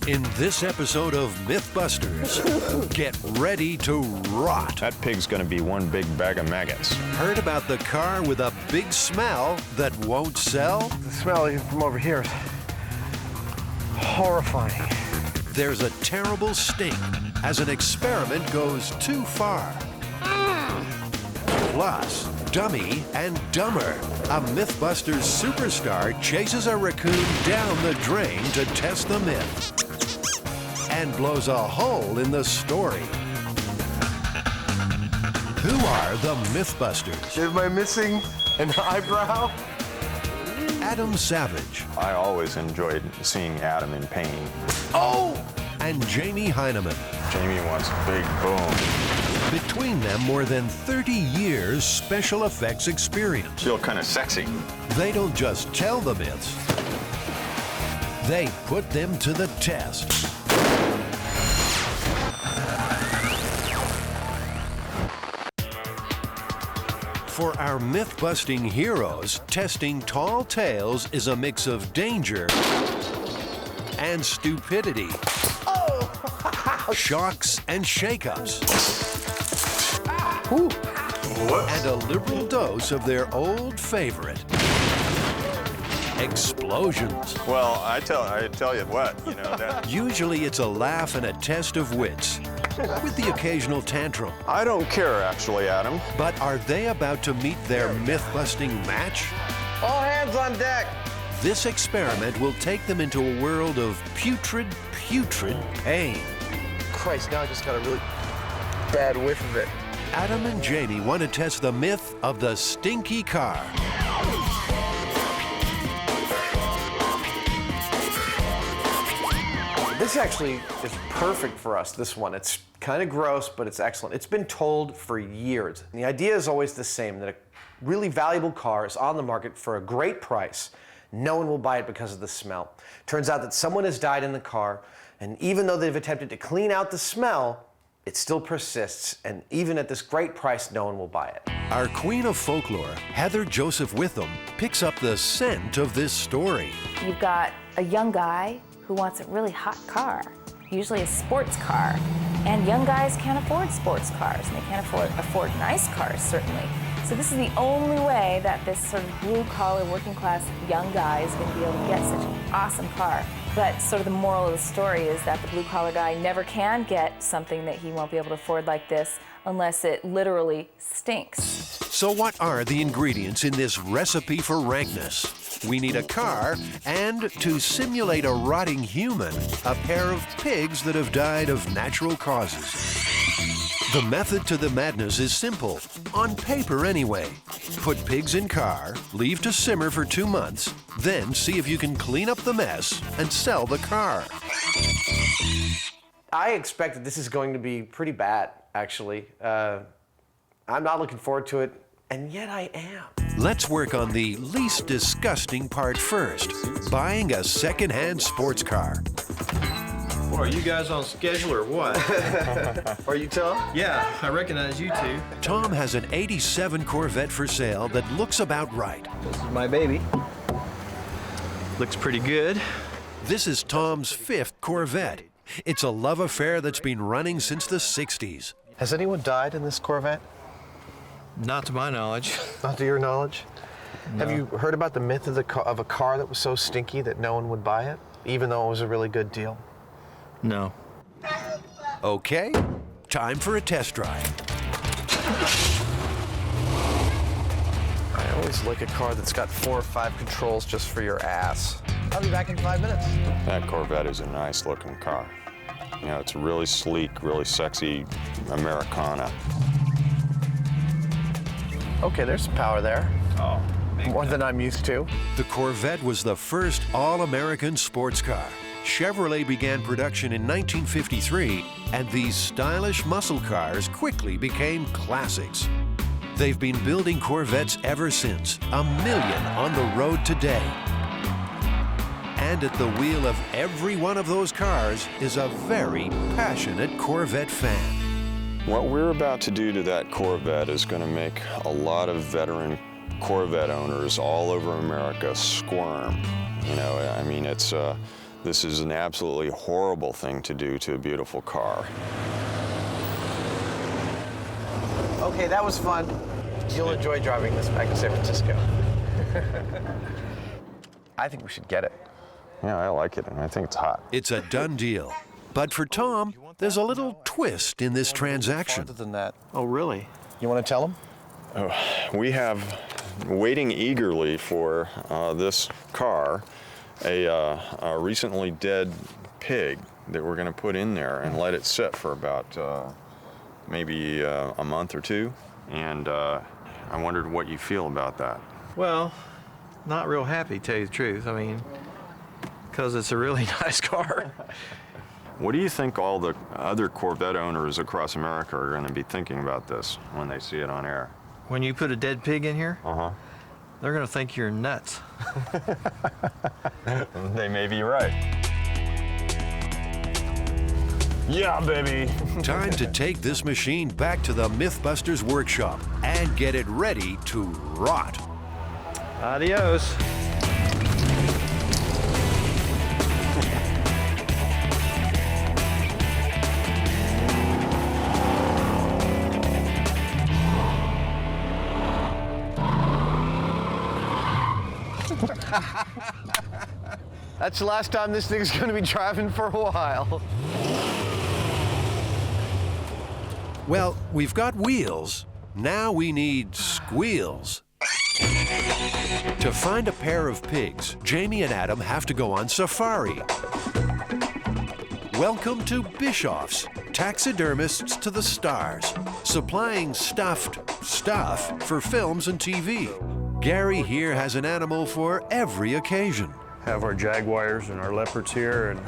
In this episode of Mythbusters, get ready to rot. That pig's gonna be one big bag of maggots. Heard about the car with a big smell that won't sell? The smell from over here is horrifying. There's a terrible stink as an experiment goes too far. Plus, Dummy and Dumber. A Mythbusters superstar chases a raccoon down the drain to test the myth and blows a hole in the story. Who are the Mythbusters? Am I missing an eyebrow? Adam Savage. I always enjoyed seeing Adam in pain. Oh! And Jamie Hyneman. Jamie wants a big boom. Between them, more than 30 years special effects experience. Feel kind of sexy. They don't just tell the myths, they put them to the test. For our myth-busting heroes, testing tall tales is a mix of danger and stupidity. Oh! Shocks and shake-ups. And a liberal dose of their old favorite, explosions. Well, I tell you what, you know that. Usually it's a laugh and a test of wits, with the occasional tantrum. I don't care, actually, Adam. But are they about to meet their myth-busting match? All hands on deck. This experiment will take them into a world of putrid pain. Christ, now I just got a really bad whiff of it. Adam and Jamie want to test the myth of the stinky car. This actually is perfect for us, this one. It's kind of gross, but it's excellent. It's been told for years. And the idea is always the same, that a really valuable car is on the market for a great price. No one will buy it because of the smell. Turns out that someone has died in the car, and even though they've attempted to clean out the smell, it still persists, and even at this great price, no one will buy it. Our queen of folklore, Heather Joseph Witham, picks up the scent of this story. You've got a young guy who wants a really hot car, usually a sports car. And young guys can't afford sports cars, and they can't afford nice cars, certainly. So this is the only way that this sort of blue-collar, working-class young guy is going to be able to get such an awesome car. But sort of the moral of the story is that the blue-collar guy never can get something that he won't be able to afford like this unless it literally stinks. So what are the ingredients in this recipe for rankness? We need a car, and to simulate a rotting human, a pair of pigs that have died of natural causes. The method to the madness is simple, on paper anyway. Put pigs in car, leave to simmer for 2 months, then see if you can clean up the mess and sell the car. I expect that this is going to be pretty bad, actually. I'm not looking forward to it, and yet I am. Let's work on the least disgusting part first, buying a secondhand sports car. Well, are you guys on schedule or what? Are you Tom? Yeah, I recognize you two. Tom has an '87 Corvette for sale that looks about right. This is my baby. Looks pretty good. This is Tom's 5th Corvette. It's a love affair that's been running since the 60s. Has anyone died in this Corvette? Not to my knowledge. Not to your knowledge? No. Have you heard about the myth of a car that was so stinky that no one would buy it, even though it was a really good deal? No. Okay, time for a test drive. I always like a car that's got 4 or 5 controls just for your ass. I'll be back in 5 minutes. That Corvette is a nice looking car. You know, it's really sleek, really sexy Americana. Okay, there's some power there. Oh, More than I'm used to. The Corvette was the first all-American sports car. Chevrolet began production in 1953, and these stylish muscle cars quickly became classics. They've been building Corvettes ever since, 1 million on the road today. And at the wheel of every one of those cars is a very passionate Corvette fan. What we're about to do to that Corvette is going to make a lot of veteran Corvette owners all over America squirm. You know, I mean, it's This is an absolutely horrible thing to do to a beautiful car. Okay, that was fun. You'll enjoy driving this back to San Francisco. I think we should get it. Yeah, I like it, and I think it's hot. It's a done deal. But for Tom, there's a little twist in this transaction. Farther than that. Oh, really? You want to tell him? We have, waiting eagerly for this car, a recently dead pig that we're going to put in there and let it sit for about maybe a month or two. And I wondered what you feel about that. Well, not real happy, to tell you the truth. I mean, because it's a really nice car. What do you think all the other Corvette owners across America are going to be thinking about this when they see it on air? When you put a dead pig in here, they're going to think you're nuts. They may be right. Yeah, baby. Time to take this machine back to the Mythbusters workshop and get it ready to rot. Adios. That's the last time this thing's going to be driving for a while. Well, we've got wheels. Now we need squeals. To find a pair of pigs, Jamie and Adam have to go on safari. Welcome to Bischoff's, taxidermists to the stars, supplying stuffed stuff for films and TV. Gary here has an animal for every occasion. Have our jaguars and our leopards here, and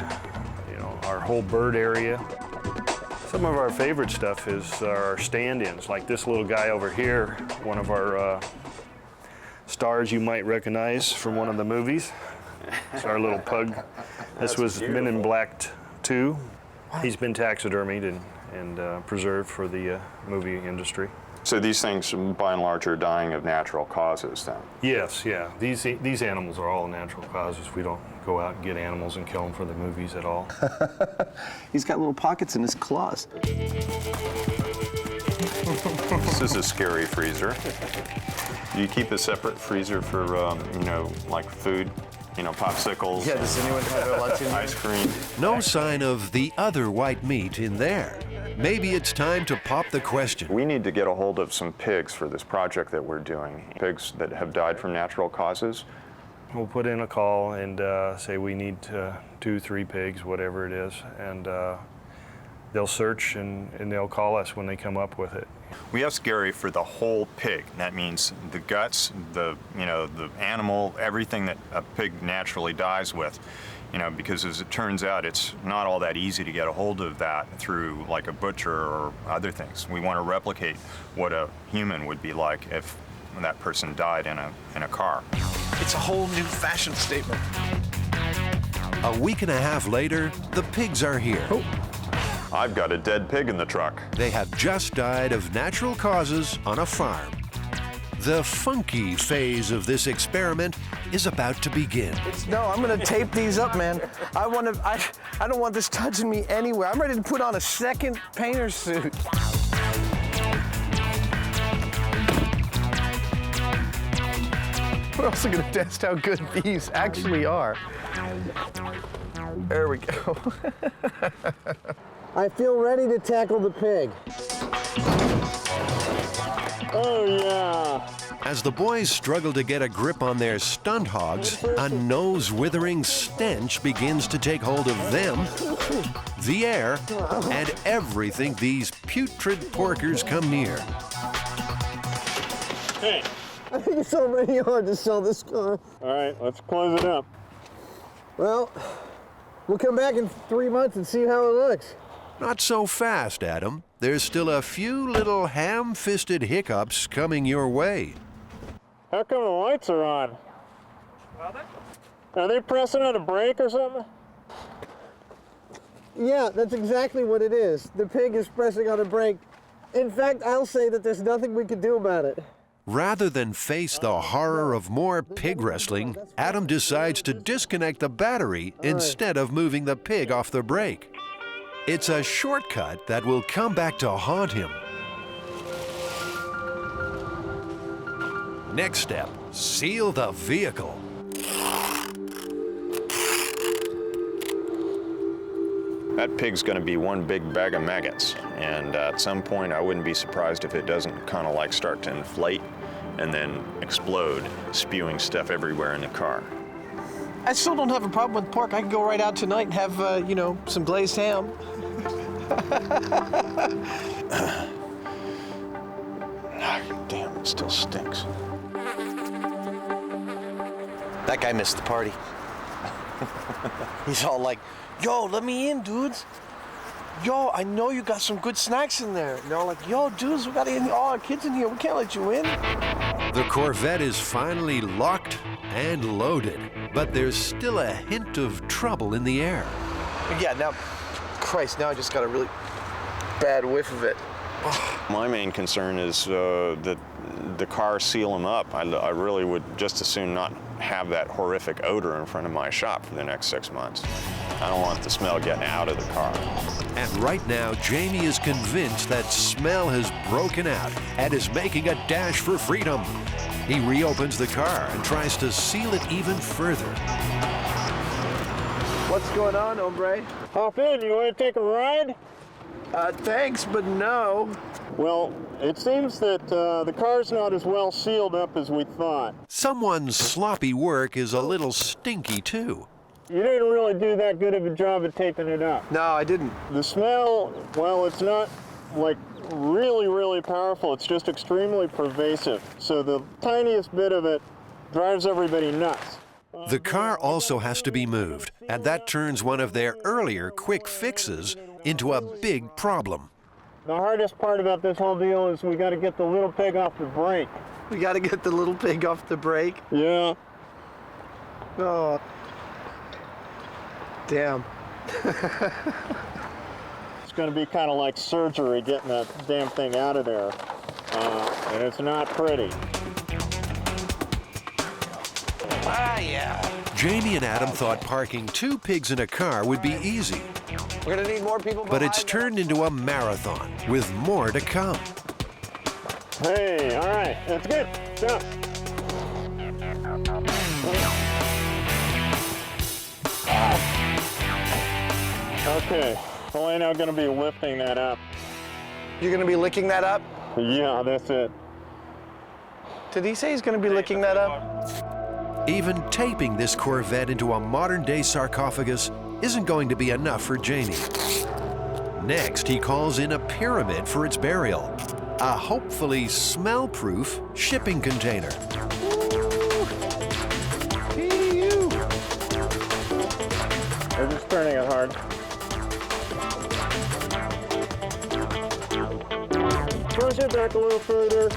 our whole bird area. Some of our favorite stuff is our stand-ins, like this little guy over here, one of our stars you might recognize from one of the movies. It's our little pug. This was Men in Black 2. He's been taxidermied and preserved for the movie industry. So these things, by and large, are dying of natural causes, then? Yes, yeah. These animals are all natural causes. We don't go out and get animals and kill them for the movies at all. He's got little pockets in his claws. This is a scary freezer. Do you keep a separate freezer for, like food? Popsicles? Yeah, does anyone have a lunch in here? Ice cream? No sign of the other white meat in there. Maybe it's time to pop the question. We need to get a hold of some pigs for this project that we're doing. Pigs that have died from natural causes. We'll put in a call and say we need 2, 3 pigs, whatever it is, and they'll search and they'll call us when they come up with it. We ask Gary for the whole pig. That means the guts, the animal, everything that a pig naturally dies with. Because as it turns out, it's not all that easy to get a hold of that through like a butcher or other things. We want to replicate what a human would be like if that person died in a car. It's a whole new fashion statement. A week and a half later, the pigs are here. I've got a dead pig in the truck. They have just died of natural causes on a farm. The funky phase of this experiment is about to begin. No, I'm gonna tape these up, man. I don't want this touching me anywhere. I'm ready to put on a second painter suit. We're also gonna test how good these actually are. There we go. I feel ready to tackle the pig. Oh, yeah. As the boys struggle to get a grip on their stunt hogs, a nose-withering stench begins to take hold of them, the air, and everything these putrid porkers come near. Hey. I think it's already hard to sell this car. All right, let's close it up. Well, we'll come back in 3 months and see how it looks. Not so fast, Adam. There's still a few little ham-fisted hiccups coming your way. How come the lights are on? Are they pressing on a brake or something? Yeah, that's exactly what it is. The pig is pressing on a brake. In fact, I'll say that there's nothing we can do about it. Rather than face the horror of more pig wrestling, Adam decides to disconnect the battery instead of moving the pig off the brake. It's a shortcut that will come back to haunt him. Next step, seal the vehicle. That pig's going to be one big bag of maggots, and at some point I wouldn't be surprised if it doesn't kind of like start to inflate and then explode, spewing stuff everywhere in the car. I still don't have a problem with pork. I can go right out tonight and have, you know, some glazed ham. Damn, it still stinks. That guy missed the party. He's all like, yo, let me in, dudes. Yo, I know you got some good snacks in there. And they're all like, yo, dudes, we got all our kids in here. We can't let you in. The Corvette is finally locked and loaded, but there's still a hint of trouble in the air. Yeah, now, Christ, now I just got a really bad whiff of it. My main concern is that the cars seal them up. I really would just as soon not have that horrific odor in front of my shop for the next 6 months. I don't want the smell getting out of the car. And right now, Jamie is convinced that smell has broken out and is making a dash for freedom. He reopens the car and tries to seal it even further. What's going on, hombre? Hop in, you want to take a ride? Thanks, but no. Well, it seems that the car's not as well sealed up as we thought. Someone's sloppy work is a little stinky, too. You didn't really do that good of a job of taping it up. No, I didn't. The smell, well, it's not like really, really powerful. It's just extremely pervasive. So the tiniest bit of it drives everybody nuts. The car also has to be moved, and that turns one of their earlier quick fixes into a big problem. The hardest part about this whole deal is we got to get the little pig off the brake. We got to get the little pig off the brake? Yeah. Oh. Damn. It's going to be kind of like surgery getting that damn thing out of there. And it's not pretty. Ah, yeah. Jamie and Adam thought parking 2 pigs in a car would be easy, We're going to need more people. but it's turned into a marathon with more to come. Hey, all right, that's good. Stop. Okay, well, I'm now going to be lifting that up. You're going to be licking that up? Yeah, that's it. Did he say he's going to be licking that up? Even taping this Corvette into a modern-day sarcophagus isn't going to be enough for Jamie. Next, he calls in a pyramid for its burial, a hopefully smell-proof shipping container. We're just turning it hard. Push it back a little further.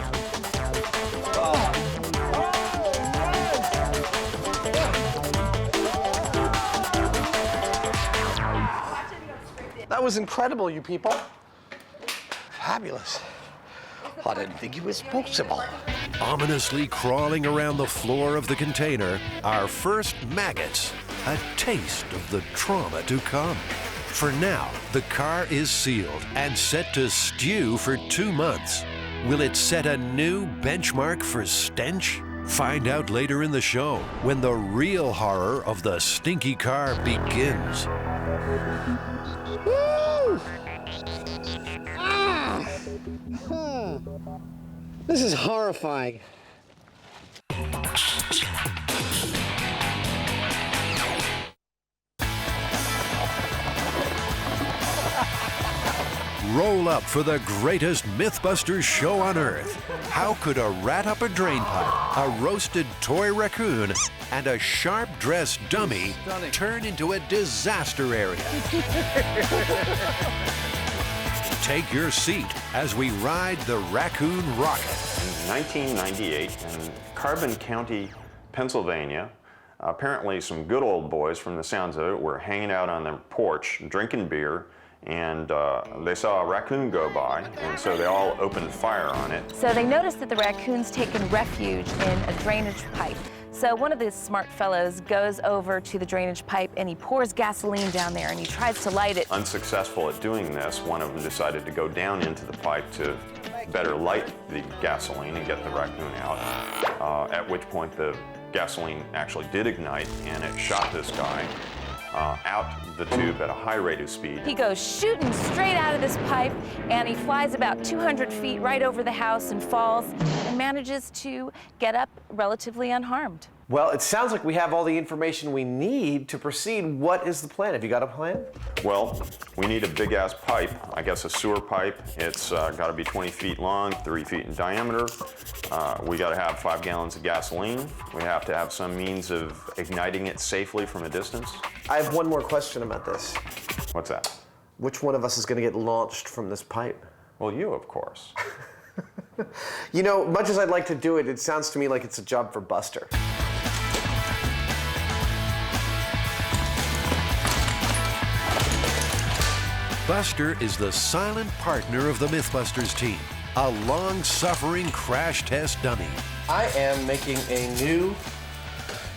That was incredible, you people. Fabulous. I didn't think it was possible. Ominously crawling around the floor of the container, our first maggots, a taste of the trauma to come. For now, the car is sealed and set to stew for 2 months. Will it set a new benchmark for stench? Find out later in the show when the real horror of the stinky car begins. Woo! This is horrifying. Roll up for the greatest Mythbusters show on Earth. How could a rat up a drain pipe, a roasted toy raccoon, and a sharp-dressed dummy turn into a disaster area? Take your seat as we ride the Raccoon Rocket. In 1998, in Carbon County, Pennsylvania, apparently some good old boys, from the sounds of it, were hanging out on their porch, drinking beer, and they saw a raccoon go by, and so they all opened fire on it. So they noticed that the raccoon's taken refuge in a drainage pipe. So one of the smart fellows goes over to the drainage pipe and he pours gasoline down there and he tries to light it. Unsuccessful at doing this, one of them decided to go down into the pipe to better light the gasoline and get the raccoon out, at which point the gasoline actually did ignite and it shot this guy out the tube at a high rate of speed. He goes shooting straight out of this pipe and he flies about 200 feet right over the house and falls and manages to get up relatively unharmed. Well, it sounds like we have all the information we need to proceed. What is the plan? Have you got a plan? Well, we need a big-ass pipe, I guess a sewer pipe. It's got to be 20 feet long, 3 feet in diameter. We got to have 5 gallons of gasoline. We have to have some means of igniting it safely from a distance. I have one more question about this. What's that? Which one of us is going to get launched from this pipe? Well, you, of course. You know, much as I'd like to do it, it sounds to me like it's a job for Buster. Buster is the silent partner of the Mythbusters team, a long-suffering crash test dummy. I am making a new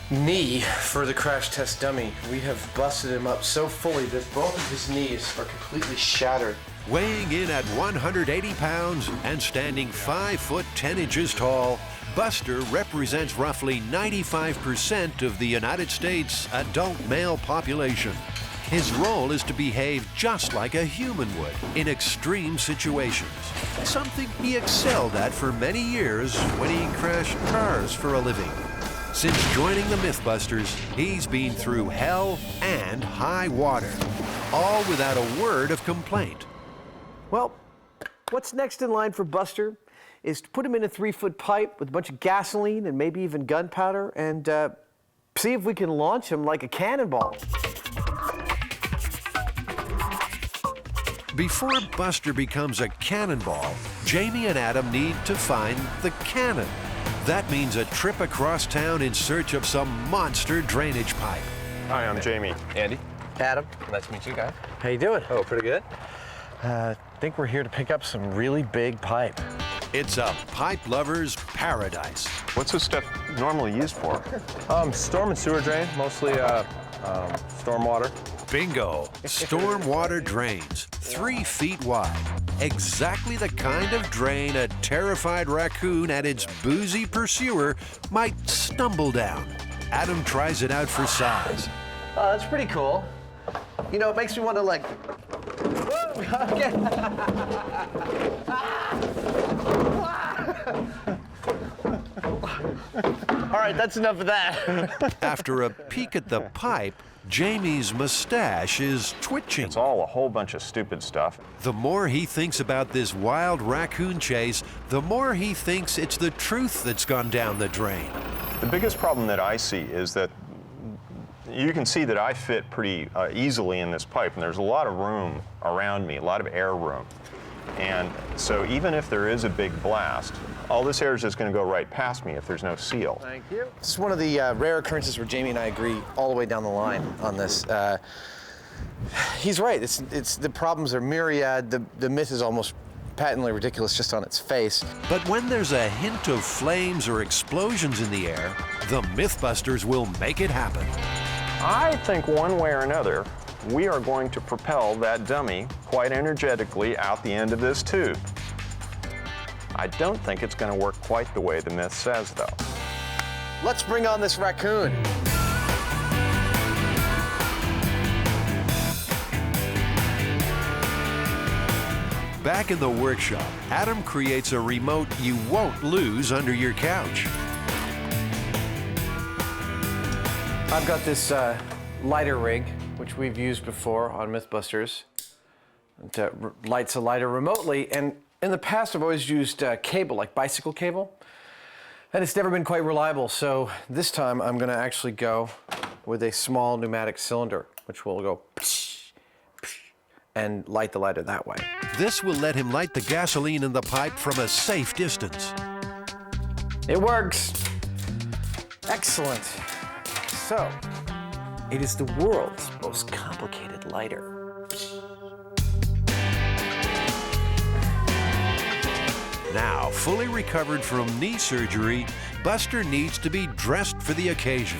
knee for the crash test dummy. We have busted him up so fully that both of his knees are completely shattered. Weighing in at 180 pounds and standing 5 foot 10 inches tall, Buster represents roughly 95% of the United States adult male population. His role is to behave just like a human would in extreme situations, something he excelled at for many years when he crashed cars for a living. Since joining the Mythbusters, he's been through hell and high water, all without a word of complaint. Well, what's next in line for Buster is to put him in a 3-foot pipe with a bunch of gasoline and maybe even gunpowder and see if we can launch him like a cannonball. Before Buster becomes a cannonball, Jamie and Adam need to find the cannon. That means a trip across town in search of some monster drainage pipe. Hi, I'm Jamie. Andy. Adam, Nice to meet you guys. how you doing? Oh, pretty good. I think we're here to pick up some really big pipe. It's a pipe lover's paradise. What's this stuff normally used for? Storm and sewer drain, mostly storm water. Bingo! Stormwater drains, 3 feet wide. Exactly the kind of drain a terrified raccoon and its boozy pursuer might stumble down. Adam tries it out for size. Oh, that's pretty cool. You know, it makes me want to like... All right, that's enough of that. After a peek at the pipe, Jamie's mustache is twitching. It's all a whole bunch of stupid stuff. The more he thinks about this wild raccoon chase, the more he thinks it's the truth that's gone down the drain. The biggest problem that I see is that you can see that I fit pretty easily in this pipe, and there's a lot of room around me, a lot of air room. And so even if there is a big blast, all this air is just going to go right past me if there's no seal. Thank you. This is one of the rare occurrences where Jamie and I agree all the way down the line on this. He's right. It's the problems are myriad. The myth is almost patently ridiculous just on its face. But when there's a hint of flames or explosions in the air, the Mythbusters will make it happen. I think one way or another, we are going to propel that dummy quite energetically out the end of this tube. I don't think it's going to work quite the way the myth says, though. Let's bring on this raccoon. Back in the workshop, Adam creates a remote you won't lose under your couch. I've got this lighter rig, which we've used before on Mythbusters. It lights a lighter remotely, and in the past I've always used cable, like bicycle cable, and it's never been quite reliable, so this time I'm going to actually go with a small pneumatic cylinder, which will go and light the lighter that way. This will let him light the gasoline in the pipe from a safe distance. It works. Excellent. So, it is the world's most complicated lighter. Now, fully recovered from knee surgery, Buster needs to be dressed for the occasion.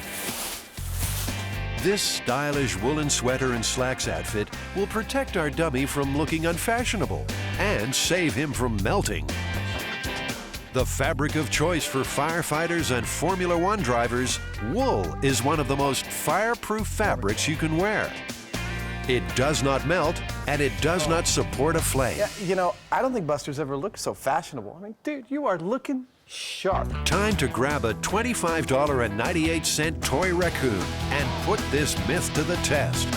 This stylish woolen sweater and slacks outfit will protect our dummy from looking unfashionable and save him from melting. The fabric of choice for firefighters and Formula One drivers, wool is one of the most fireproof fabrics you can wear. It does not melt, and it does not support a flame. Yeah, you know, I don't think Buster's ever looked so fashionable. I mean, dude, you are looking sharp. Time to grab a $25.98 toy raccoon and put this myth to the test.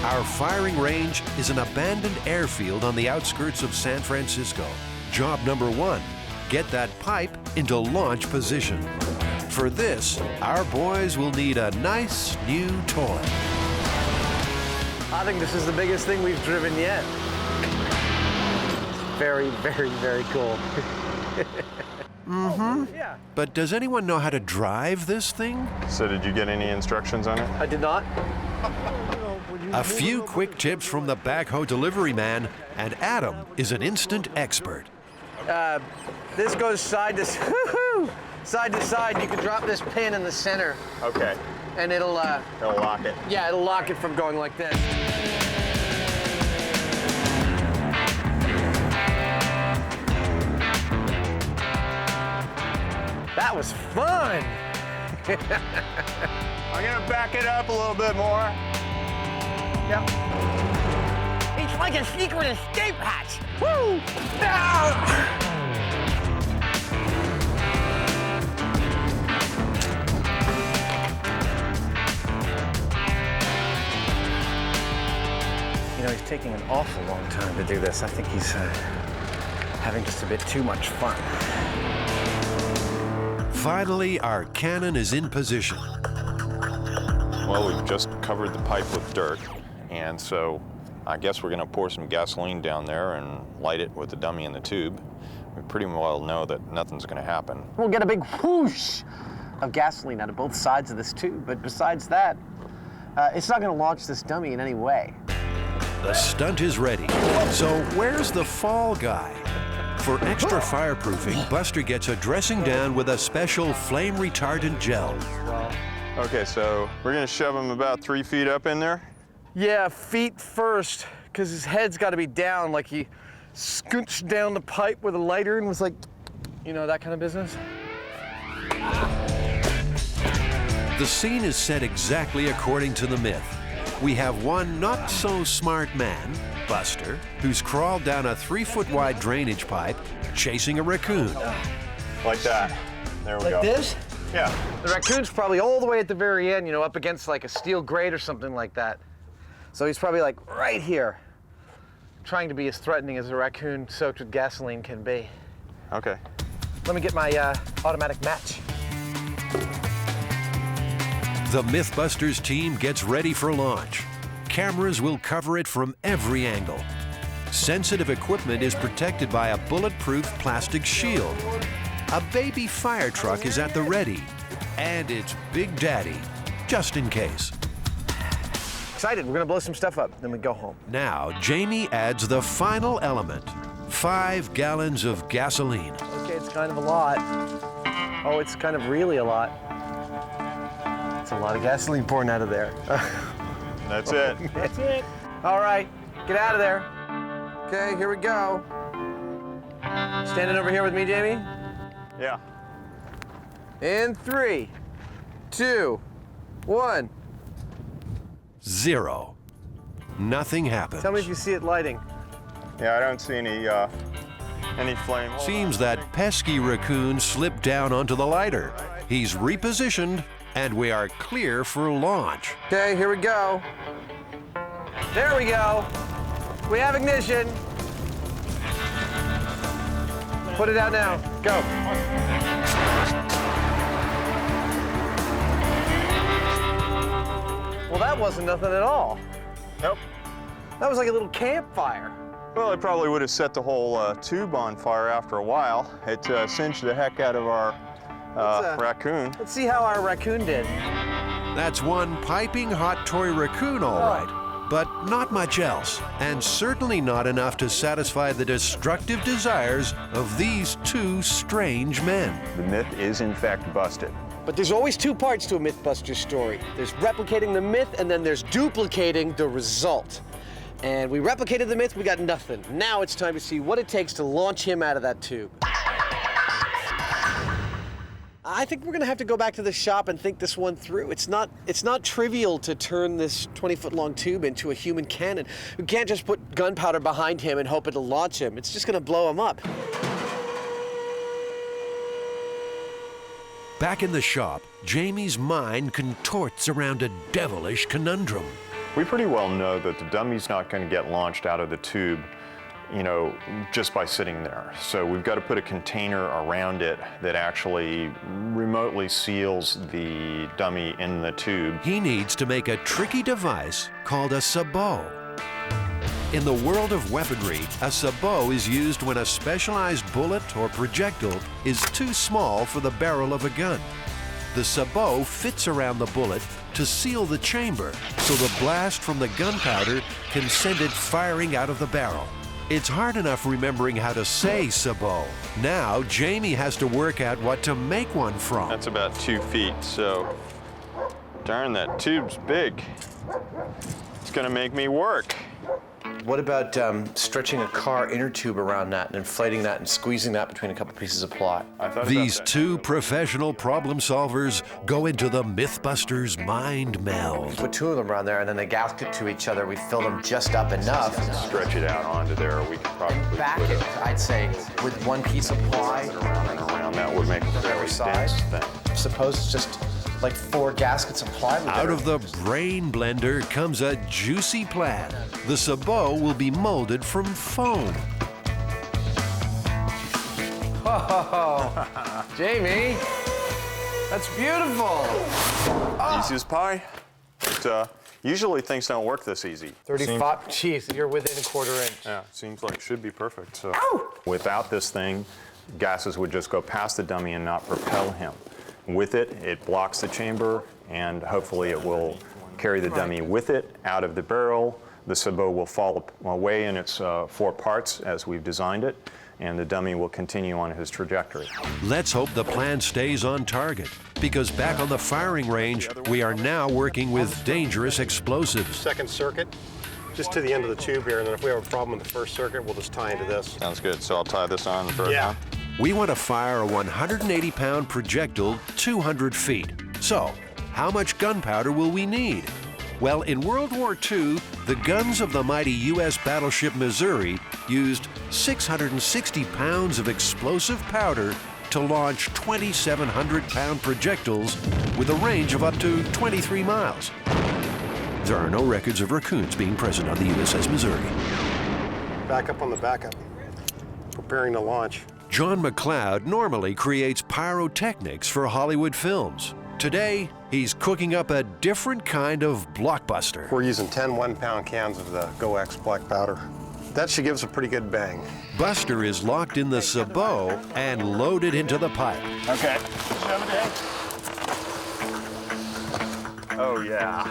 Our firing range is an abandoned airfield on the outskirts of San Francisco. Job number 1, get that pipe into launch position. For this, our boys will need a nice new toy. I think this is the biggest thing we've driven yet. Very, very, very cool. Yeah. But does anyone know how to drive this thing? So did you get any instructions on it? I did not. A few quick tips from the backhoe delivery man, and Adam is an instant expert. This goes side to side to side. You can drop this pin in the center, Okay. and it'll Lock it. yeah, it'll lock it from going like this. That was fun. I'm gonna back it up a little bit more. Yeah. It's like a secret escape hatch. Woo! Ah! You know, he's taking an awful long time to do this. I think he's having just a bit too much fun. Finally, our cannon is in position. Well, we've just covered the pipe with dirt, and so I guess we're gonna pour some gasoline down there and light it with the dummy in the tube. We pretty well know that nothing's gonna happen. We'll get a big whoosh of gasoline out of both sides of this tube, but besides that, it's not gonna launch this dummy in any way. The stunt is ready. So where's the fall guy? For extra fireproofing, Buster gets a dressing down with a special flame retardant gel. Okay, so we're gonna shove him about 3 feet up in there. Yeah, feet first, because his head's got to be down, like he scooched down the pipe with a lighter and was like, you know, that kind of business. The scene is set exactly according to the myth. We have one not-so-smart man, Buster, who's crawled down a 3-foot-wide drainage pipe, chasing a raccoon. Like that. There we go. Like this? Yeah. The raccoon's probably all the way at the very end, you know, up against like a steel grate or something like that. So he's probably like right here, trying to be as threatening as a raccoon soaked with gasoline can be. Okay. Let me get my automatic match. The Mythbusters team gets ready for launch. Cameras will cover it from every angle. Sensitive equipment is protected by a bulletproof plastic shield. A baby fire truck is at the ready, and it's Big Daddy, just in case. Excited, we're gonna blow some stuff up, then we go home. Now, Jamie adds the final element, 5 gallons of gasoline. Okay, it's kind of a lot. Oh, it's kind of really a lot. It's a lot of gasoline pouring out of there. That's it. That's it. All right, get out of there. Okay, here we go. Standing over here with me, Jamie? Yeah. In 3, 2, 1. 0. Nothing happens. Tell me if you see it lighting. Yeah, I don't see any flame. Seems that pesky raccoon slipped down onto the lighter. He's repositioned, and we are clear for launch. Okay, here we go. There we go. We have ignition. Put it out now. Go. Well, that wasn't nothing at all. Nope. That was like a little campfire. Well, it probably would have set the whole tube on fire after a while. It singed the heck out of our raccoon. Let's see how our raccoon did. That's one piping hot toy raccoon, all right, but not much else, and certainly not enough to satisfy the destructive desires of these two strange men. The myth is in fact busted. But there's always two parts to a Mythbusters story. There's replicating the myth, and then there's duplicating the result. And we replicated the myth, we got nothing. Now it's time to see what it takes to launch him out of that tube. I think we're gonna have to go back to the shop and think this one through. It's not trivial to turn this 20-foot-long tube into a human cannon. We can't just put gunpowder behind him and hope it'll launch him. It's just gonna blow him up. Back in the shop, Jamie's mind contorts around a devilish conundrum. We pretty well know that the dummy's not going to get launched out of the tube, you know, just by sitting there. So we've got to put a container around it that actually remotely seals the dummy in the tube. He needs to make a tricky device called a Sabo. In the world of weaponry, a Sabo is used when a specialized bullet or projectile is too small for the barrel of a gun. The Sabo fits around the bullet to seal the chamber, so the blast from the gunpowder can send it firing out of the barrel. It's hard enough remembering how to say Sabo. Now, Jamie has to work out what to make one from. That's about 2 feet, so darn, that tube's big. It's gonna make me work. What about stretching a car inner tube around that and inflating that and squeezing that between a couple pieces of ply? These two professional problem solvers go into the Mythbusters mind meld. Put two of them around there and then they gasket to each other. We fill them just up enough. Stretch it out onto there. We could probably Back it, I'd say, with one piece of ply. around and around. That would make a very dense thing. Suppose it's just like 4 gaskets of plywood. Out of the brain blender comes a juicy plan. The Sabo will be molded from foam. Oh, Jamie, that's beautiful. Easy as pie. But, usually things don't work this easy. 35, geez, you're within a 1/4 inch. Yeah, seems like it should be perfect. So without this thing, gases would just go past the dummy and not propel him. With it, it blocks the chamber, and hopefully it will carry the dummy with it out of the barrel. The Sabo will fall away in its 4 parts as we've designed it, and the dummy will continue on his trajectory. Let's hope the plan stays on target, because back on the firing range, we are now working with dangerous explosives. Second circuit, just to the end of the tube here, and then if we have a problem in the first circuit, we'll just tie into this. Sounds good. So I'll tie this on the first one? We want to fire a 180-pound projectile 200 feet. So, how much gunpowder will we need? Well, in World War II, the guns of the mighty U.S. battleship Missouri used 660 pounds of explosive powder to launch 2,700-pound projectiles with a range of up to 23 miles. There are no records of raccoons being present on the USS Missouri. Back up on the backup, preparing to launch. John McLeod normally creates pyrotechnics for Hollywood films. Today, he's cooking up a different kind of blockbuster. We're using 10 1-pound cans of the GoX black powder. That should give us a pretty good bang. Buster is locked in the Sabo and loaded into the pipe. Okay. Shove it in. Oh, yeah.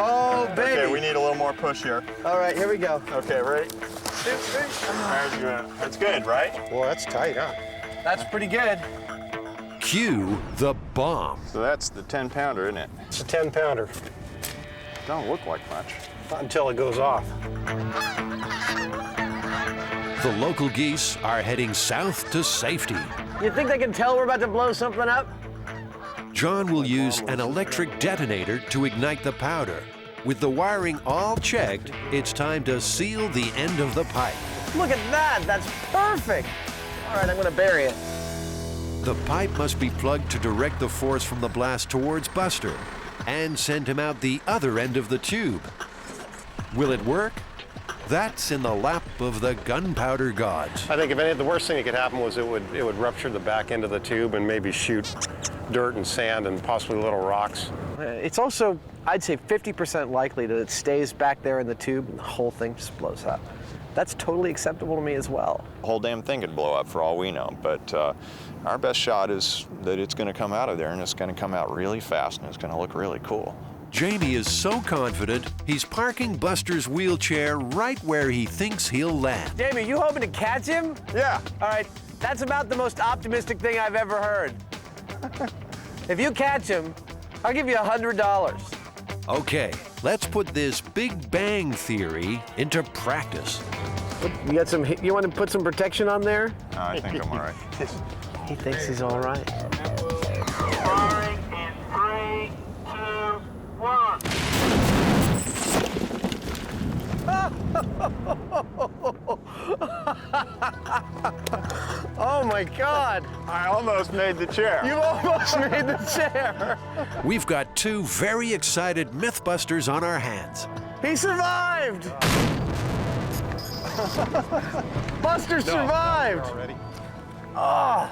Oh, baby. Okay, we need a little more push here. All right, here we go. Okay, ready? That's good, right? Well, that's tight, huh? That's pretty good. Cue the bomb. So that's the 10-pounder, isn't it? It's a 10-pounder. Don't look like much. Not until it goes off. The local geese are heading south to safety. You think they can tell we're about to blow something up? John will use an electric detonator to ignite the powder. With the wiring all checked, it's time to seal the end of the pipe. Look at that, that's perfect. All right, I'm gonna bury it. The pipe must be plugged to direct the force from the blast towards Buster and send him out the other end of the tube. Will it work? That's in the lap of the gunpowder gods. I think if any, the worst thing that could happen was it would rupture the back end of the tube and maybe shoot dirt and sand and possibly little rocks. It's also, I'd say, 50% likely that it stays back there in the tube and the whole thing just blows up. That's totally acceptable to me as well. The whole damn thing could blow up for all we know, but our best shot is that it's going to come out of there, and it's going to come out really fast, and it's going to look really cool. Jamie is so confident, he's parking Buster's wheelchair right where he thinks he'll land. Jamie, you hoping to catch him? Yeah. All right, that's about the most optimistic thing I've ever heard. If you catch him, I'll give you $100. Okay, let's put this Big Bang Theory into practice. You got some? You want to put some protection on there? I think I'm all right. He thinks he's all right. Firing in 3, 2, 1. Oh my God! I almost made the chair. You almost made the chair. We've got two very excited Mythbusters on our hands. He survived. Buster survived. Already. Oh.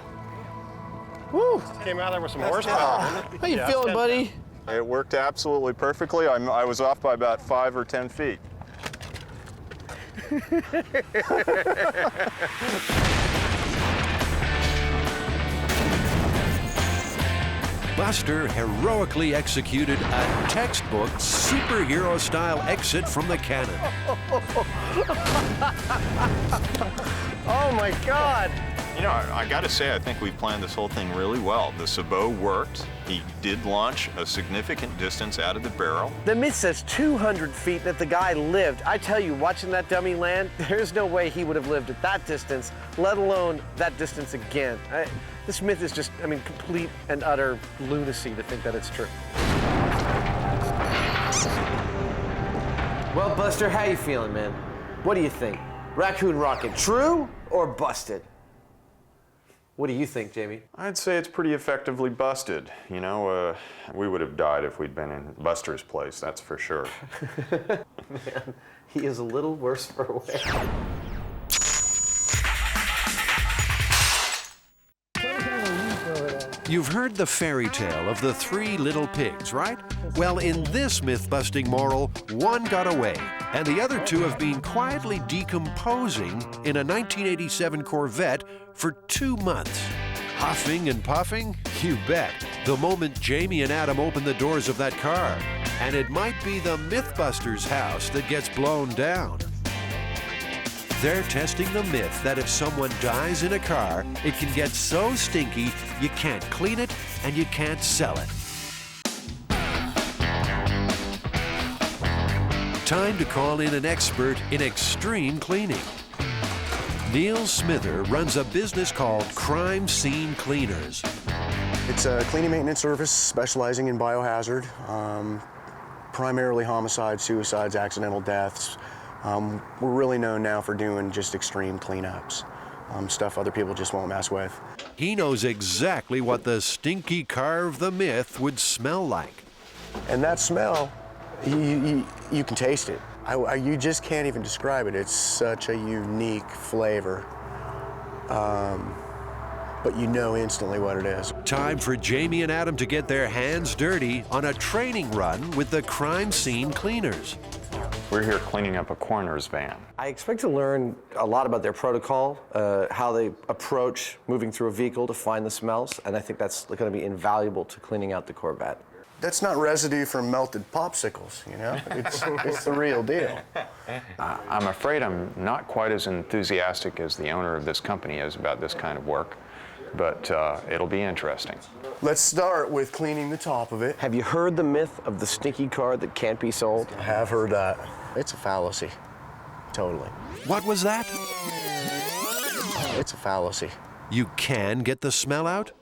Woo. Came out there with some horsepower. How you feeling, buddy? It worked absolutely perfectly. I was off by about 5 or 10 feet. Buster heroically executed a textbook superhero-style exit from the cannon. Oh my God. You know, I got to say, I think we planned this whole thing really well. The Sabo worked. He did launch a significant distance out of the barrel. The myth says 200 feet that the guy lived. I tell you, watching that dummy land, there's no way he would have lived at that distance, let alone that distance again. This myth is just, I mean, complete and utter lunacy to think that it's true. Well, Buster, how you feeling, man? What do you think? Raccoon Rocket, true or busted? What do you think, Jamie? I'd say it's pretty effectively busted. You know, we would have died if we'd been in Buster's place, that's for sure. Man, he is a little worse for wear. You've heard the fairy tale of the 3 little pigs, right? Well, in this myth-busting moral, one got away, and the other 2 have been quietly decomposing in a 1987 Corvette for 2 months. Huffing and puffing? You bet. The moment Jamie and Adam open the doors of that car. And it might be the Mythbusters house that gets blown down. They're testing the myth that if someone dies in a car, it can get so stinky you can't clean it and you can't sell it. Time to call in an expert in extreme cleaning. Neil Smither runs a business called Crime Scene Cleaners. It's a cleaning maintenance service specializing in biohazard, primarily homicides, suicides, accidental deaths. We're really known now for doing just extreme cleanups, stuff other people just won't mess with. He knows exactly what the stinky car of the myth would smell like. And that smell, you can taste it. You just can't even describe it. It's such a unique flavor, but you know instantly what it is. Time for Jamie and Adam to get their hands dirty on a training run with the Crime Scene Cleaners. We're here cleaning up a coroner's van. I expect to learn a lot about their protocol, how they approach moving through a vehicle to find the smells, and I think that's going to be invaluable to cleaning out the Corvette. That's not residue from melted popsicles, you know? It's the real deal. I'm afraid I'm not quite as enthusiastic as the owner of this company is about this kind of work, but it'll be interesting. Let's start with cleaning the top of it. Have you heard the myth of the stinky car that can't be sold? I have heard that. It's a fallacy. Totally. What was that? It's a fallacy. You can get the smell out?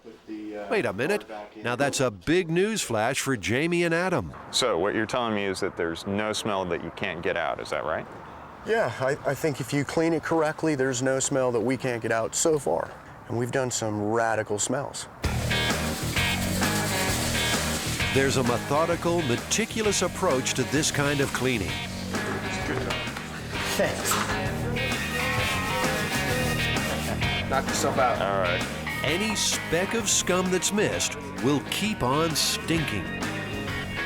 Wait a minute. Now that's a big news flash for Jamie and Adam. So what you're telling me is that there's no smell that you can't get out, is that right? Yeah, I think if you clean it correctly, there's no smell that we can't get out so far. And we've done some radical smells. There's a methodical, meticulous approach to this kind of cleaning. Thanks. Knock yourself out. All right. Any speck of scum that's missed will keep on stinking.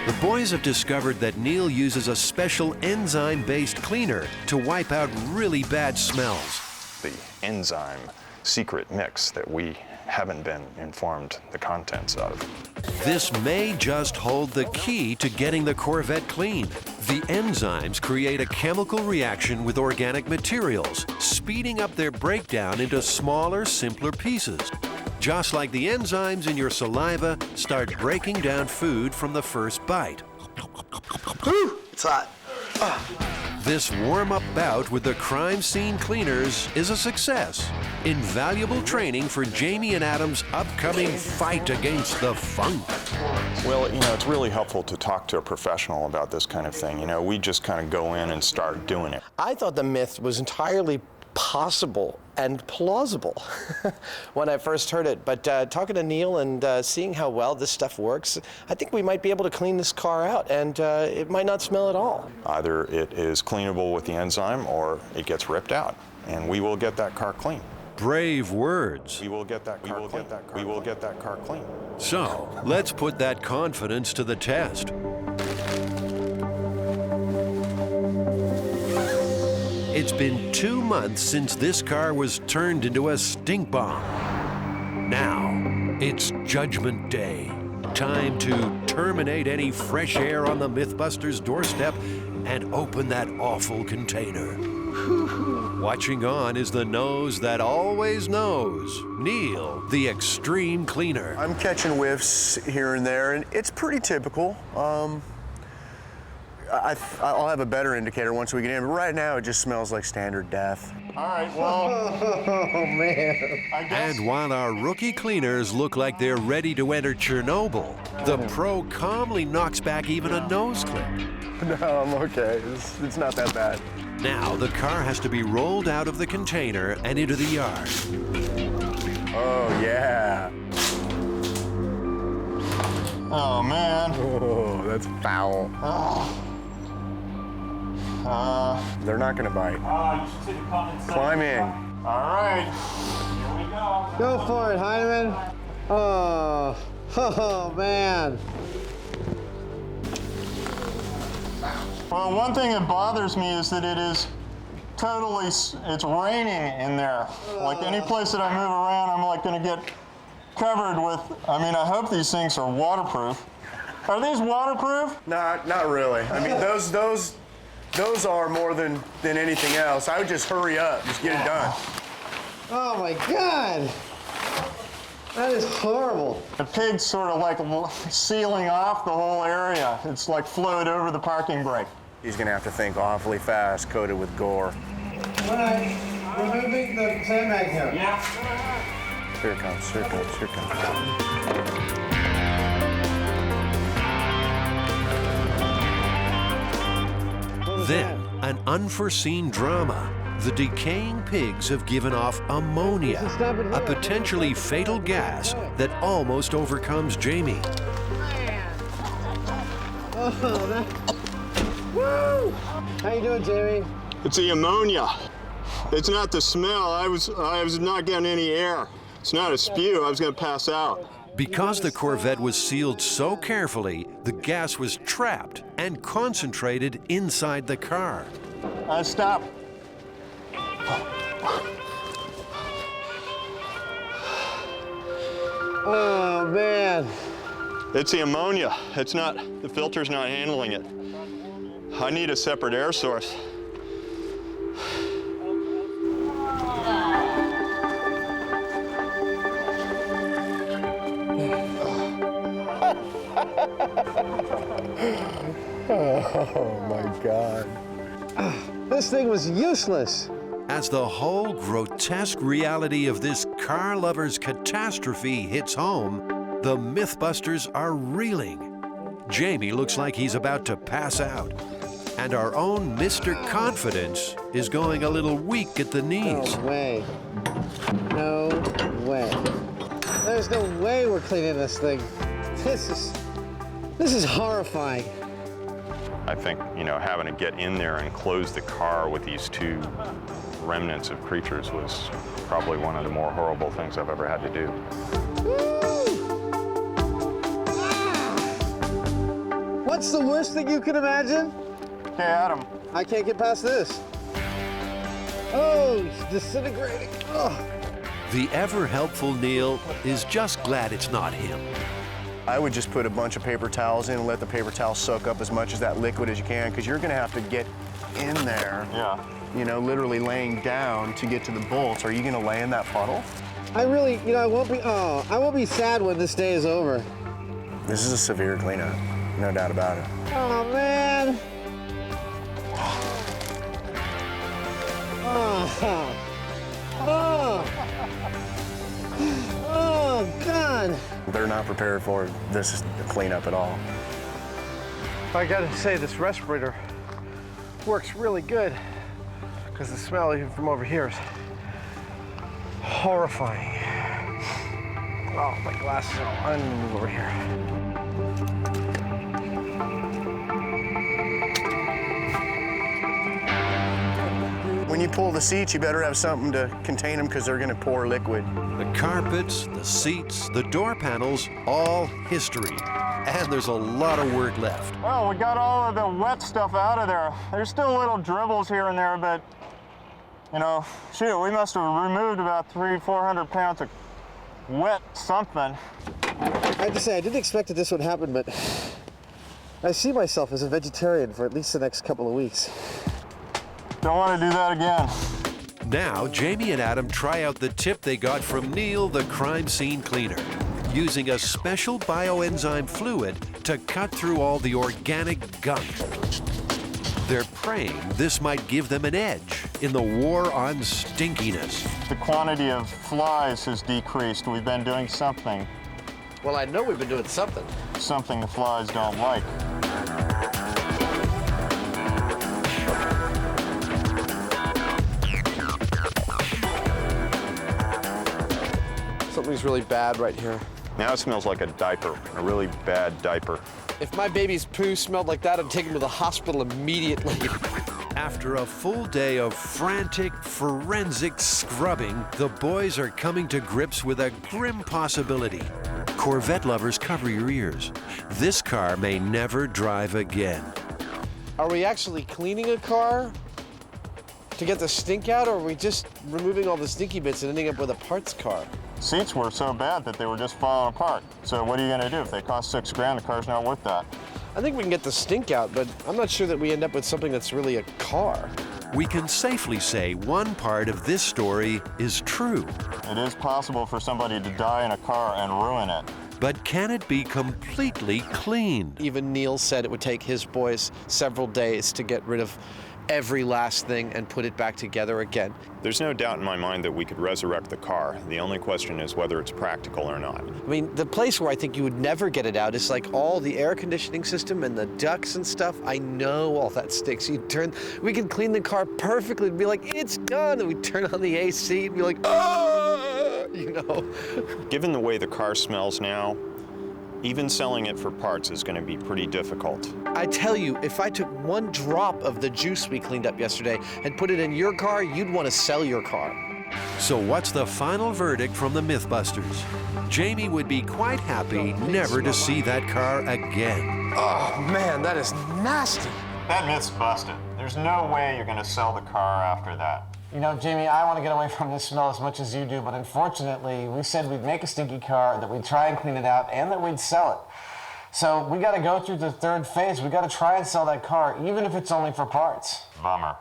The boys have discovered that Neil uses a special enzyme-based cleaner to wipe out really bad smells. The enzyme secret mix that we haven't been informed the contents of. This may just hold the key to getting the Corvette clean. The enzymes create a chemical reaction with organic materials, speeding up their breakdown into smaller, simpler pieces. Just like the enzymes in your saliva start breaking down food from the first bite. Whew, it's hot. This warm-up bout with the crime scene cleaners is a success. Invaluable training for Jamie and Adam's upcoming fight against the funk. Well, it's really helpful to talk to a professional about this kind of thing. We just kind of go in and start doing it. I thought the myth was entirely possible and plausible when I first heard it, but talking to Neil and seeing how well this stuff works, I think we might be able to clean this car out, and it might not smell at all. Either it is cleanable with the enzyme or it gets ripped out, and we will get that car clean. Brave words. We will get that car clean. We will get that car clean. So, let's put that confidence to the test. It's been 2 months since this car was turned into a stink bomb. Now, it's Judgment Day. Time to terminate any fresh air on the Mythbusters' doorstep and open that awful container. Watching on is the nose that always knows, Neil, the extreme cleaner. I'm catching whiffs here and there, and it's pretty typical. I'll have a better indicator once we get in, but right now it just smells like standard death. All right, well. Oh, man. And while our rookie cleaners look like they're ready to enter Chernobyl, the pro calmly knocks back even a nose clip. No, I'm okay. It's not that bad. Now the car has to be rolled out of the container and into the yard. Oh, yeah. Oh, man. Oh, that's foul. They're not gonna bite. Climb in. All right. Here we go. Go for it, Hyneman. Oh, man. Well, one thing that bothers me is that it's raining in there. Like any place that I move around, I'm like gonna get covered with, I hope these things are waterproof. Are these waterproof? Not really. I mean, those are more than anything else. I would just hurry up, just get it done. Oh, my God. That is horrible. The pig's sort of like sealing off the whole area. It's like flowed over the parking brake. He's gonna have to think awfully fast, coated with gore. All right, we're moving the sandbag here. Yeah. Here it comes, here it comes, here it comes. Then, an unforeseen drama. The decaying pigs have given off ammonia, a potentially fatal gas that almost overcomes Jamie. Woo! How you doing, Jamie? It's the ammonia. It's not the smell. I was not getting any air. It's not a spew. I was going to pass out. Because the Corvette was sealed so carefully, the gas was trapped and concentrated inside the car. Stop. Oh, man. It's the ammonia. The filter's not handling it. I need a separate air source. Oh my God. This thing was useless. As the whole grotesque reality of this car lover's catastrophe hits home, the Mythbusters are reeling. Jamie looks like he's about to pass out. And our own Mr. Confidence is going a little weak at the knees. No way. No way. There's no way we're cleaning this thing. This is horrifying. I think, having to get in there and close the car with these two remnants of creatures was probably one of the more horrible things I've ever had to do. What's the worst thing you can imagine? Okay, Adam. I can't get past this. Oh, it's disintegrating. Oh. The ever-helpful Neil is just glad it's not him. I would just put a bunch of paper towels in and let the paper towels soak up as much of that liquid as you can, because you're gonna have to get in there. Yeah. You know, literally laying down to get to the bolts. Are you gonna lay in that puddle? I really, you know, I won't be sad when this day is over. This is a severe cleanup, no doubt about it. Oh, man. Oh. Oh. Oh, God. They're not prepared for this cleanup at all. I gotta say, this respirator works really good, because the smell even from over here is horrifying. Oh, my glasses are on. I'm gonna move over here. When you pull the seats, you better have something to contain them, because they're gonna pour liquid. The carpets, the seats, the door panels, all history. And there's a lot of work left. Well, we got all of the wet stuff out of there. There's still little dribbles here and there, but, you know, shoot, we must have removed about 300-400 pounds of wet something. I have to say, I didn't expect that this would happen, but I see myself as a vegetarian for at least the next couple of weeks. Don't want to do that again. Now, Jamie and Adam try out the tip they got from Neil, the crime scene cleaner, using a special bioenzyme fluid to cut through all the organic gunk. They're praying this might give them an edge in the war on stinkiness. The quantity of flies has decreased. We've been doing something. Well, I know we've been doing something. Something the flies don't like. Something's really bad right here. Now it smells like a diaper, a really bad diaper. If my baby's poo smelled like that, I'd take him to the hospital immediately. After a full day of frantic, forensic scrubbing, the boys are coming to grips with a grim possibility. Corvette lovers, cover your ears. This car may never drive again. Are we actually cleaning a car to get the stink out, or are we just removing all the stinky bits and ending up with a parts car? Seats were so bad that they were just falling apart. So what are you going to do? If they cost $6 grand, the car's not worth that. I think we can get the stink out, but I'm not sure that we end up with something that's really a car. We can safely say one part of this story is true. It is possible for somebody to die in a car and ruin it. But can it be completely cleaned? Even Neil said it would take his boys several days to get rid of every last thing and put it back together again. There's no doubt in my mind that we could resurrect the car. The only question is whether it's practical or not. I mean, the place where I think you would never get it out is like all the air conditioning system and the ducts and stuff. I know all that stinks. We could clean the car perfectly and be like, it's done. And we turn on the AC and be like, oh, you know. Given the way the car smells now, even selling it for parts is going to be pretty difficult. I tell you, if I took one drop of the juice we cleaned up yesterday and put it in your car, you'd want to sell your car. So what's the final verdict from the Mythbusters? Jamie would be quite happy never to see that car again. Oh man, that is nasty. That myth's busted. There's no way you're going to sell the car after that. You know, Jamie, I want to get away from this smell as much as you do, but unfortunately, we said we'd make a stinky car, that we'd try and clean it out, and that we'd sell it. So we got to go through the third phase. We got to try and sell that car, even if it's only for parts. Bummer.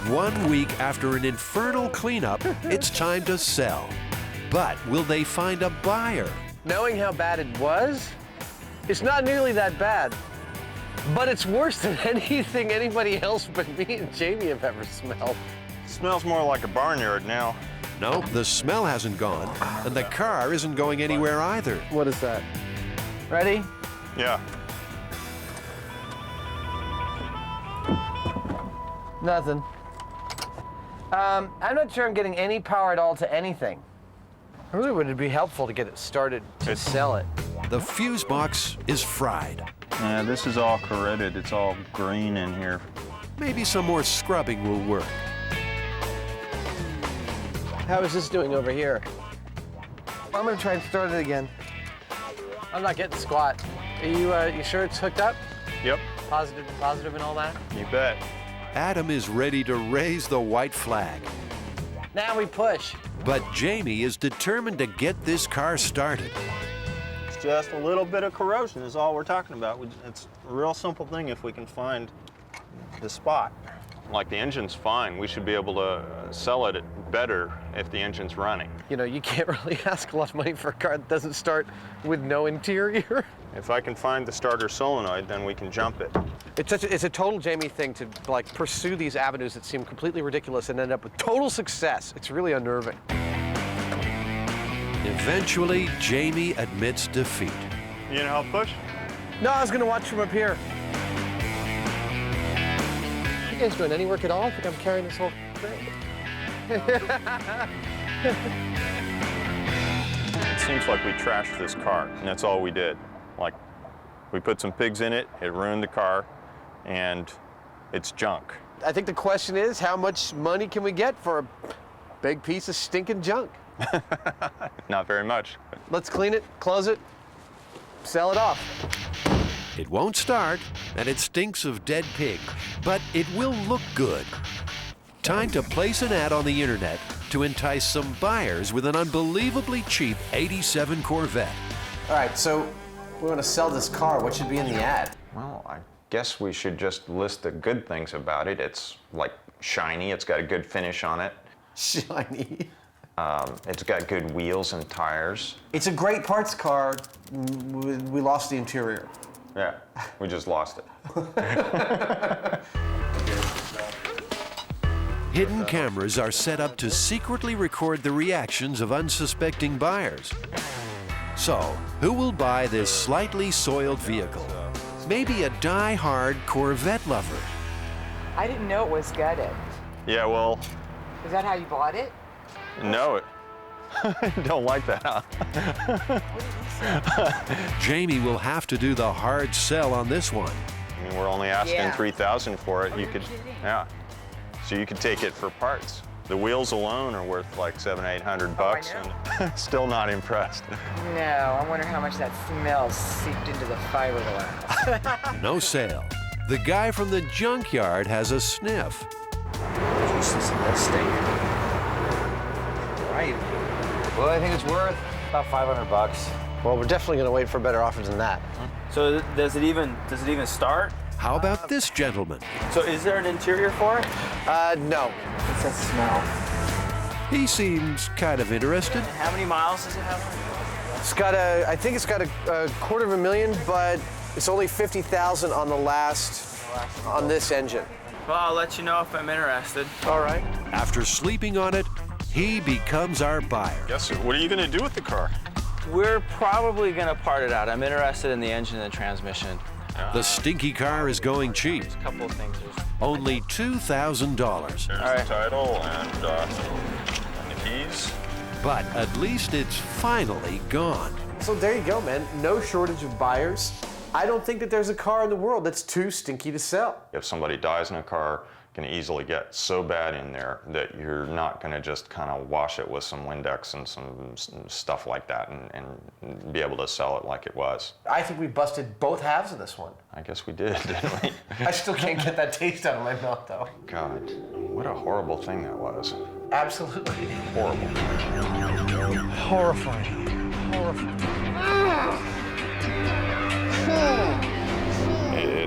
1 week after an infernal cleanup, it's time to sell. But will they find a buyer? Knowing how bad it was, it's not nearly that bad. But it's worse than anything anybody else but me and Jamie have ever smelled. It smells more like a barnyard now. No, the smell hasn't gone, and the car isn't going anywhere either. What is that? Ready? Yeah. Nothing. I'm not sure I'm getting any power at all to anything. Really would be helpful to get it started to sell it. The fuse box is fried. Yeah, this is all corroded. It's all green in here. Maybe some more scrubbing will work. How is this doing over here? I'm gonna try and start it again. I'm not getting squat. Are you sure it's hooked up? Yep. Positive and all that? You bet. Adam is ready to raise the white flag. Now we push. But Jamie is determined to get this car started. It's just a little bit of corrosion is all we're talking about. It's a real simple thing if we can find the spot. Like the engine's fine. We should be able to sell it better if the engine's running. You know, you can't really ask a lot of money for a car that doesn't start with no interior. If I can find the starter solenoid, then we can jump it. It's a total Jamie thing to like pursue these avenues that seem completely ridiculous and end up with total success. It's really unnerving. Eventually, Jamie admits defeat. You know how to push? No, I was gonna watch from up here. You guys doing any work at all? I think I'm carrying this whole thing. It seems like we trashed this car, and that's all we did. Like, we put some pigs in it, it ruined the car, and it's junk. I think the question is, how much money can we get for a big piece of stinking junk? Not very much. Let's clean it, close it, sell it off. It won't start, and it stinks of dead pig, but it will look good. Time to place an ad on the internet to entice some buyers with an unbelievably cheap '87 Corvette. All right, so we want to sell this car. What should be in the ad? Well, I guess we should just list the good things about it. It's like shiny, it's got a good finish on it. Shiny. It's got good wheels and tires. It's a great parts car. We lost the interior. Yeah, we just lost it. Hidden cameras are set up to secretly record the reactions of unsuspecting buyers. So, who will buy this slightly soiled vehicle? Maybe a die-hard Corvette lover. I didn't know it was gutted. Yeah, well... Is that how you bought it? No, don't like that, huh? Jamie will have to do the hard sell on this one. I mean, we're only asking Yeah. $3,000 for it. You could, yeah. So you could take it for parts. The wheels alone are worth like $700-800, and still not impressed. No, I wonder how much that smell seeped into the fiberglass. No sale. The guy from the junkyard has a sniff. Jesus, that stink. Right. Well, I think it's worth about $500. Well, we're definitely going to wait for better offers than that. So does it even start? How about this gentleman? So is there an interior for it? No. It's a smell. He seems kind of interested. How many miles does it have? It's got I think it's got a $250,000, but it's only 50,000 on on this engine. Well, I'll let you know if I'm interested. All right. After sleeping on it, he becomes our buyer. Yes, sir. What are you going to do with the car? We're probably gonna part it out. I'm interested in the engine and transmission. The stinky car is going cheap. There's a couple of things. Only $2,000. There's the title and the keys. But at least it's finally gone. So there you go, man. No shortage of buyers. I don't think that there's a car in the world that's too stinky to sell. If somebody dies in a car, it can easily get so bad in there that you're not going to just kind of wash it with some Windex and some stuff like that and be able to sell it like it was. I think we busted both halves of this one. I guess we did, didn't we? I still can't get that taste out of my mouth, though. God, what a horrible thing that was. Absolutely. Horrible. Horrifying. Horrifying.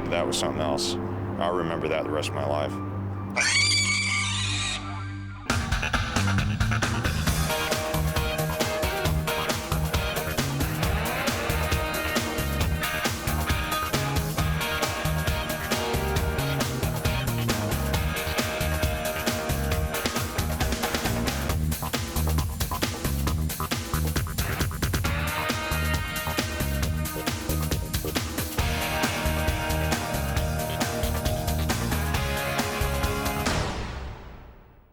That was something else. I'll remember that the rest of my life.